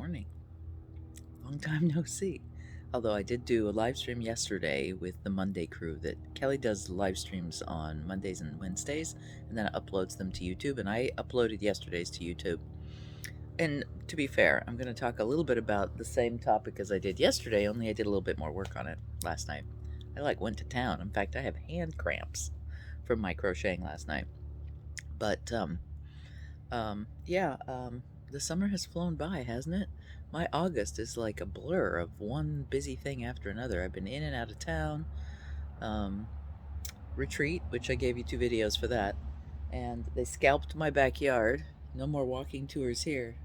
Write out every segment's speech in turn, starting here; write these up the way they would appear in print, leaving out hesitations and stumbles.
morning. Long time no see. Although I did do a live stream yesterday with the Monday crew that Kelly does live streams on Mondays and Wednesdays and then uploads them to YouTube, and I uploaded yesterday's to YouTube. And to be fair, I'm going to talk a little bit about the same topic as I did yesterday, only I did a little bit more work on it last night. I went to town. In fact, I have hand cramps from my crocheting last night. But the summer has flown by, hasn't it? My August is like a blur of one busy thing after another. I've been in and out of town. Retreat, which I gave you 2 videos for that. And they scalped my backyard. No more walking tours here.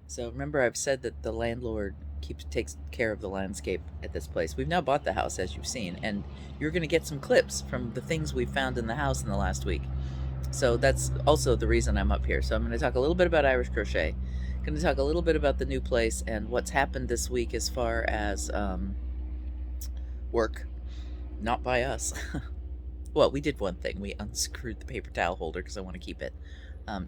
So remember, I've said that the landlord takes care of the landscape at this place. We've now bought the house, as you've seen, and you're going to get some clips from the things we found in the house in the last week. So that's also the reason I'm up here. So I'm going to talk a little bit about Irish crochet. I'm going to talk a little bit about the new place and what's happened this week as far as work. Not by us. Well, we did one thing. We unscrewed the paper towel holder because I want to keep it.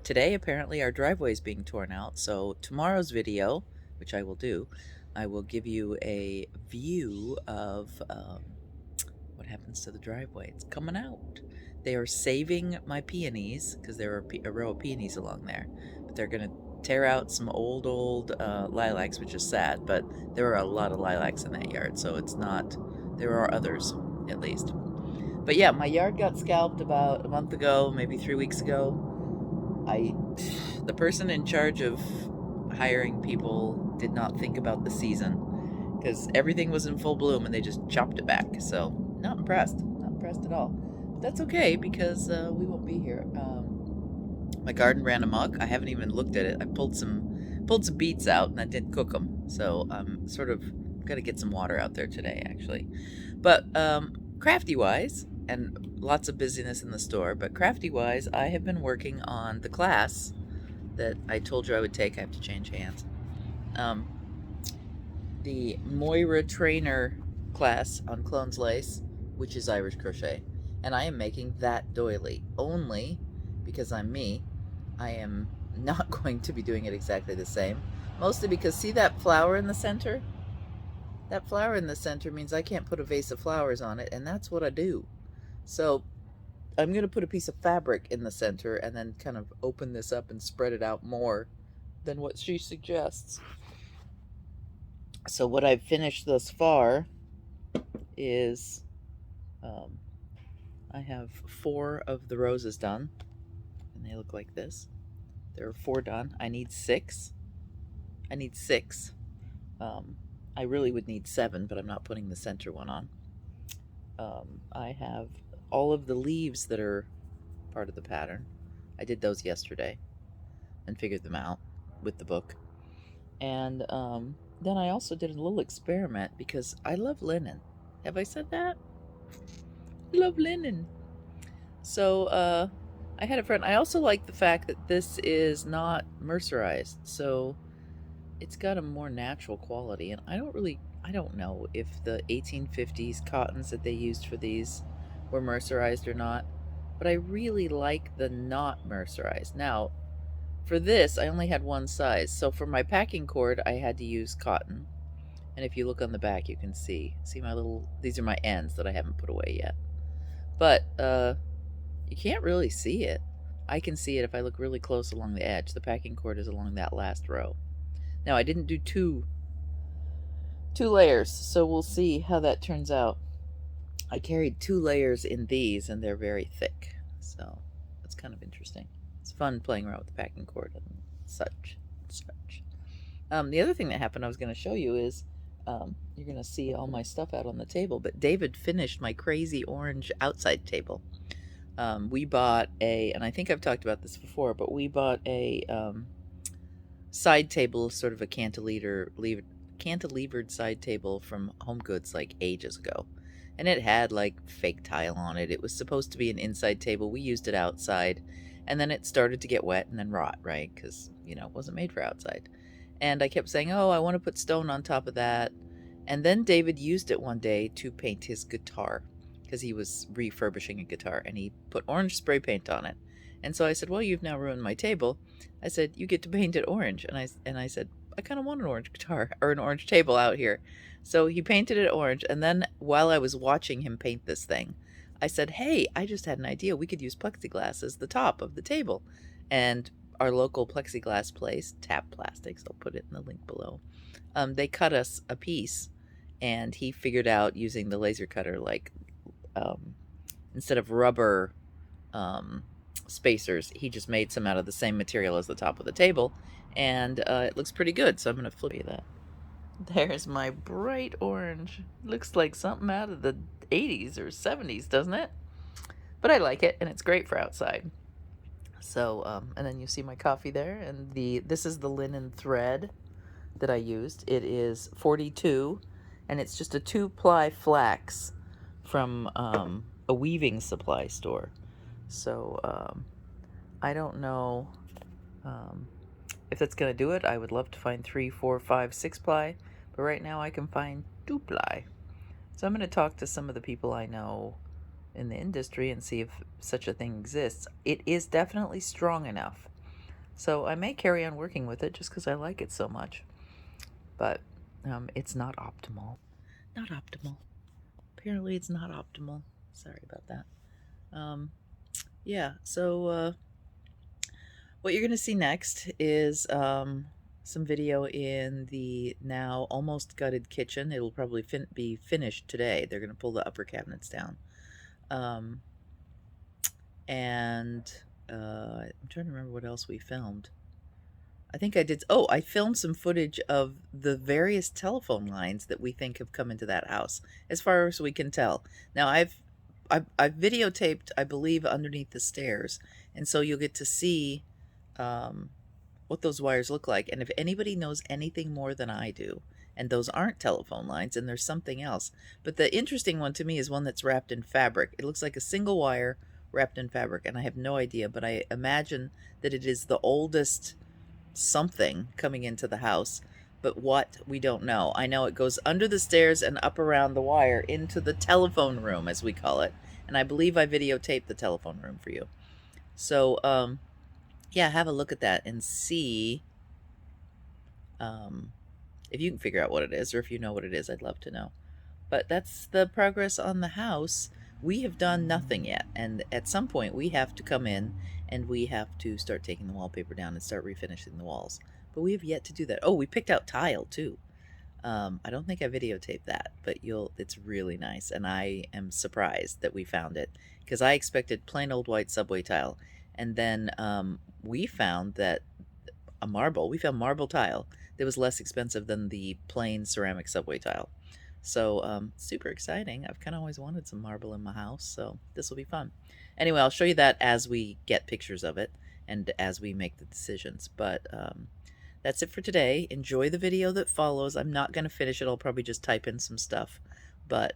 Today, apparently, our driveway is being torn out. So tomorrow's video, which I will do, I will give you a view of what happens to the driveway. It's coming out. They are saving my peonies because there are a row of peonies along there. But they're going to tear out some old lilacs, which is sad. But there are a lot of lilacs in that yard, so it's not. There are others, at least. But yeah, my yard got scalped about a month ago, maybe 3 weeks ago. The person in charge of hiring people did not think about the season because everything was in full bloom and they just chopped it back. So not impressed at all. But that's okay because we won't be here. My garden ran amok. I haven't even looked at it. I pulled some beets out and I didn't cook them. So I'm sort of got to get some water out there today, actually. But crafty wise, and lots of busyness in the store, but crafty wise, I have been working on the class that I told you I would take. I have to change hands. The Moira Trainer class on Clones Lace, which is Irish crochet, and I am making that doily. Only because I'm me, I am not going to be doing it exactly the same. Mostly because, see that flower in the center? That flower in the center means I can't put a vase of flowers on it, and that's what I do. So I'm going to put a piece of fabric in the center and then kind of open this up and spread it out more than what she suggests. So what I've finished thus far is I have 4 of the roses done, and they look like this. There are 4 done. I need 6. I really would need 7, but I'm not putting the center one on. I have all of the leaves that are part of the pattern. I did those yesterday and figured them out with the book. And then I also did a little experiment because I love linen. Have I said that? I love linen. So I had a friend. I also like the fact that this is not mercerized. So it's got a more natural quality. And I don't know if the 1850s cottons that they used for these were mercerized or not, but I really like the not mercerized. Now, for this, I only had one size. So for my packing cord, I had to use cotton. And if you look on the back, you can see these are my ends that I haven't put away yet. But you can't really see it. I can see it if I look really close along the edge. The packing cord is along that last row. Now, I didn't do two layers, so we'll see how that turns out. I carried 2 layers in these, and they're very thick, so that's kind of interesting. It's fun playing around with the packing cord and such. The other thing that happened I was going to show you is you're going to see all my stuff out on the table, but David finished my crazy orange outside table. We bought and I think I've talked about this before, but we bought a side table, sort of a cantilevered side table from Home Goods like ages ago. And it had like fake tile on it. It was supposed to be an inside table. We used it outside, and then it started to get wet and then rot, right? Because, it wasn't made for outside. And I kept saying, oh, I want to put stone on top of that. And then David used it one day to paint his guitar because he was refurbishing a guitar, and he put orange spray paint on it. And so I said, well, you've now ruined my table. I said, you get to paint it orange. And I said, I kind of want an orange guitar or an orange table out here. So he painted it orange. And then while I was watching him paint this thing, I said, hey, I just had an idea. We could use plexiglass as the top of the table. And our local plexiglass place, Tap Plastics, I'll put it in the link below, they cut us a piece. And he figured out using the laser cutter, like instead of rubber spacers, he just made some out of the same material as the top of the table. And it looks pretty good. So I'm going to flip you that. There's my bright orange. Looks like something out of the 80s or 70s, doesn't it? But I like it, and it's great for outside. So, and then you see my coffee there, and this is the linen thread that I used. It is 42, and it's just a 2-ply flax from a weaving supply store. So, I don't know if that's going to do it. I would love to find 3, 4, 5, 6-ply, but right now I can find 2-ply. So I'm going to talk to some of the people I know in the industry and see if such a thing exists. It is definitely strong enough. So I may carry on working with it just because I like it so much. But it's not optimal. Not optimal. Apparently it's not optimal. Sorry about that. Yeah, so what you're going to see next is some video in the now almost gutted kitchen. It'll probably be finished today. They're going to pull the upper cabinets down. I'm trying to remember what else we filmed. I think I did. Oh, I filmed some footage of the various telephone lines that we think have come into that house, as far as we can tell. Now, I've videotaped, I believe, underneath the stairs, and so you'll get to see what those wires look like. And if anybody knows anything more than I do, and those aren't telephone lines, and there's something else. But the interesting one to me is one that's wrapped in fabric. It looks like a single wire wrapped in fabric, and I have no idea, but I imagine that it is the oldest something coming into the house, but what, we don't know. I know it goes under the stairs and up around the wire into the telephone room, as we call it, and I believe I videotaped the telephone room for you. So yeah, have a look at that and see if you can figure out what it is, or if you know what it is. I'd love to know. But that's the progress on the house. We have done nothing yet, and at some point we have to come in and we have to start taking the wallpaper down and start refinishing the walls. But we have yet to do that. Oh, we picked out tile too. I don't think I videotaped that, but it's really nice, and I am surprised that we found it, because I expected plain old white subway tile, and then we found that we found marble tile that was less expensive than the plain ceramic subway tile. So super exciting. I've kind of always wanted some marble in my house, so this will be fun. Anyway, I'll show you that as we get pictures of it and as we make the decisions. But that's it for today. Enjoy the video that follows. I'm not going to finish it. I'll probably just type in some stuff. But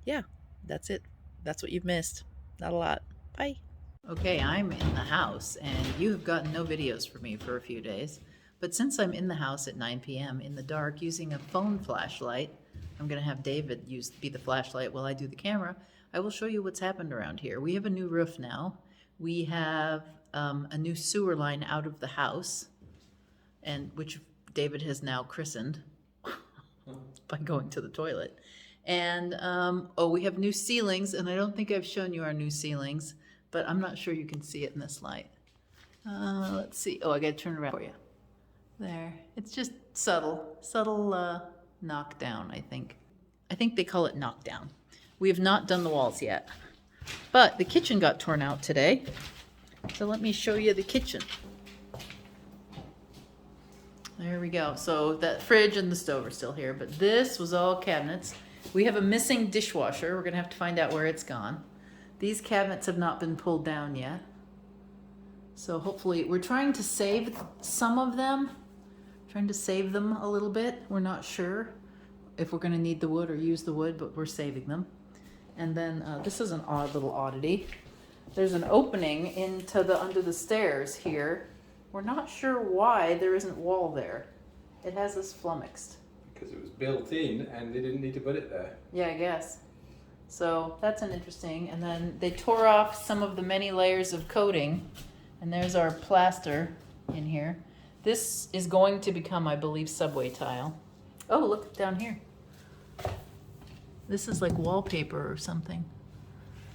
yeah, that's it. That's what you've missed. Not a lot. Bye. Okay, I'm in the house, and you have gotten no videos from me for a few days. But since I'm in the house at 9 p.m. in the dark using a phone flashlight, I'm going to have David be the flashlight while I do the camera. I will show you what's happened around here. We have a new roof now. We have a new sewer line out of the house, and which David has now christened by going to the toilet. And oh, we have new ceilings, and I don't think I've shown you our new ceilings, but I'm not sure you can see it in this light. Let's see. Oh, I got to turn it around for you. There. It's just subtle knockdown, I think. I think they call it knockdown. We have not done the walls yet, but the kitchen got torn out today. So let me show you the kitchen. There we go. So that fridge and the stove are still here, but this was all cabinets. We have a missing dishwasher. We're gonna have to find out where it's gone. These cabinets have not been pulled down yet. So hopefully, we're trying to save some of them. Trying to save them a little bit. We're not sure if we're gonna need the wood or use the wood, but we're saving them. And then this is an odd little oddity. There's an opening into under the stairs here. We're not sure why there isn't wall there. It has us flummoxed. Because it was built in and they didn't need to put it there. Yeah, I guess. So that's an interesting. And then they tore off some of the many layers of coating, and there's our plaster in here. This is going to become, I believe, subway tile. Oh, look down here. This is like wallpaper or something.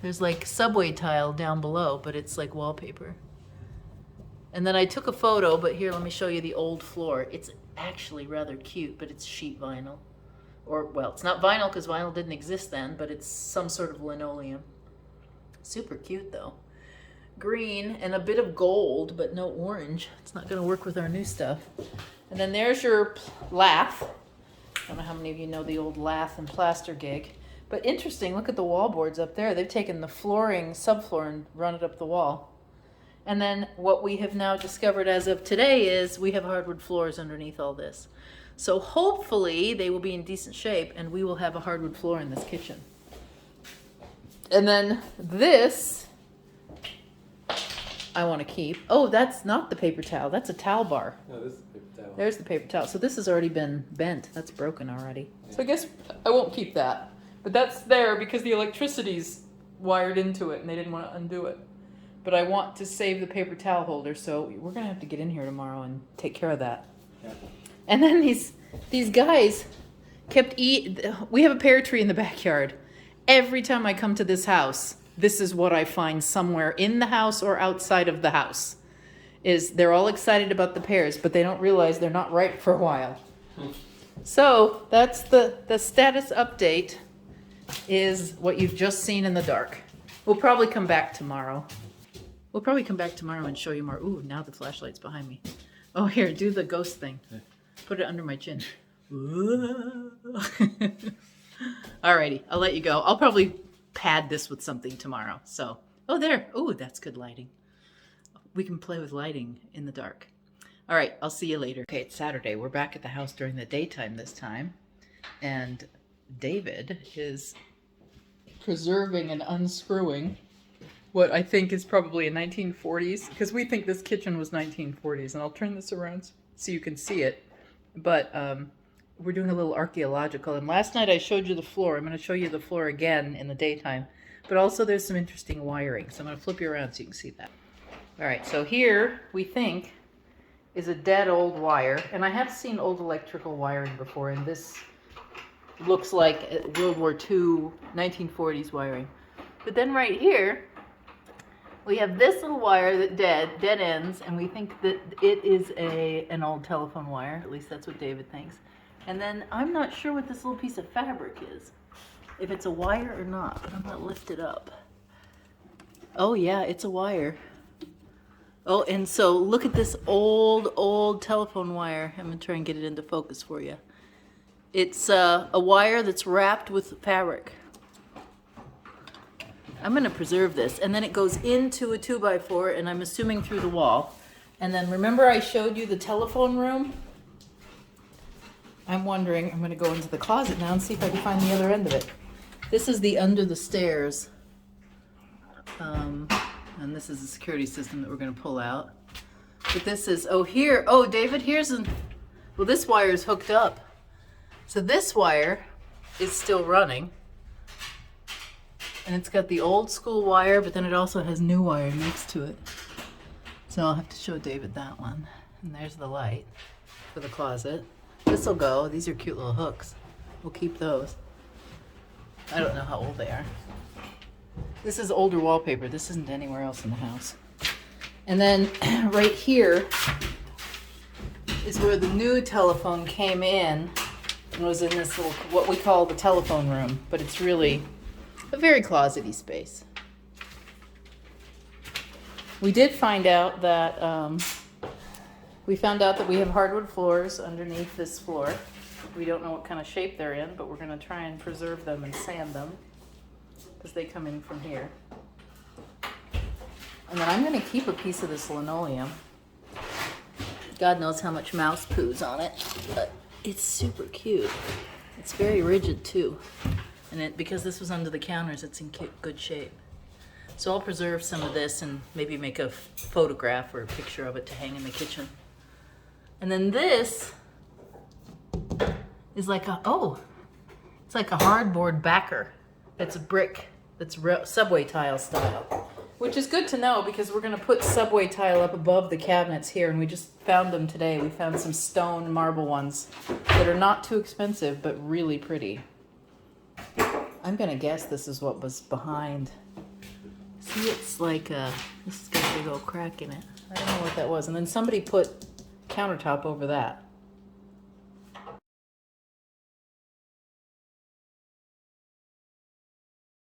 There's like subway tile down below, but it's like wallpaper. And then I took a photo, but here, let me show you the old floor. It's actually rather cute, but it's sheet vinyl. Or, well, it's not vinyl because vinyl didn't exist then, but it's some sort of linoleum. Super cute though. Green and a bit of gold, but no orange. It's not gonna work with our new stuff. And then there's your lath. I don't know how many of you know the old lath and plaster gig. But interesting, look at the wallboards up there. They've taken the flooring, subfloor, and run it up the wall. And then what we have now discovered as of today is we have hardwood floors underneath all this. So hopefully they will be in decent shape and we will have a hardwood floor in this kitchen. And then this, I want to keep. Oh, that's not the paper towel. That's a towel bar. No, this is the paper towel. There's the paper towel. So this has already been bent. That's broken already. So I guess I won't keep that. But that's there because the electricity's wired into it and they didn't want to undo it. But I want to save the paper towel holder, so we're going to have to get in here tomorrow and take care of that. Yeah. And then these guys kept we have a pear tree in the backyard. Every time I come to this house, this is what I find somewhere in the house or outside of the house. Is they're all excited about the pears, but they don't realize they're not ripe for a while. So that's the status update is what you've just seen in the dark. We'll probably come back tomorrow. We'll probably come back tomorrow and show you more. Ooh, now the flashlight's behind me. Oh, here, do the ghost thing. Put it under my chin. Alrighty, I'll let you go. I'll probably pad this with something tomorrow. So, oh, there. Oh, that's good lighting. We can play with lighting in the dark. All right, I'll see you later. Okay, it's Saturday. We're back at the house during the daytime this time. And David is preserving and unscrewing what I think is probably a 1940s, because we think this kitchen was 1940s, and I'll turn this around so you can see it. But we're doing a little archaeological, and last night I showed you the floor. I'm going to show you the floor again in the daytime, but also there's some interesting wiring, so I'm going to flip you around so you can see that. All right, so here we think is a dead old wire, and I have seen old electrical wiring before, and this looks like World War II, 1940s wiring. But then right here, we have this little wire that dead ends, and we think that it is an old telephone wire. At least that's what David thinks. And then I'm not sure what this little piece of fabric is, if it's a wire or not, but I'm going to lift it up. Oh yeah, it's a wire. Oh, and so look at this old telephone wire. I'm going to try and get it into focus for you. It's a wire that's wrapped with fabric. I'm going to preserve this, and then it goes into a 2x4, and I'm assuming through the wall. And then remember I showed you the telephone room? I'm wondering, I'm going to go into the closet now and see if I can find the other end of it. This is the under the stairs. And this is the security system that we're going to pull out. But this is, David, well, this wire is hooked up. So this wire is still running. And it's got the old school wire, but then it also has new wire next to it. So I'll have to show David that one. And there's the light for the closet. This will go. These are cute little hooks. We'll keep those. I don't know how old they are. This is older wallpaper. This isn't anywhere else in the house. And then right here is where the new telephone came in and was in this little, what we call the telephone room, but it's really a very closet-y space. We did find out that we have hardwood floors underneath this floor. We don't know what kind of shape they're in, but we're going to try and preserve them and sand them because they come in from here. And then I'm going to keep a piece of this linoleum. God knows how much mouse poos on it, but it's super cute. It's very rigid too. And because this was under the counters, it's in good shape. So I'll preserve some of this and maybe make a photograph or a picture of it to hang in the kitchen. And then this is like it's like a hardboard backer. It's a brick that's subway tile style. Which is good to know because we're going to put subway tile up above the cabinets here, and we just found them today. We found some stone marble ones that are not too expensive but really pretty. I'm going to guess this is what was behind. See, it's like this has got a big old crack in it. I don't know what that was. And then somebody put countertop over that.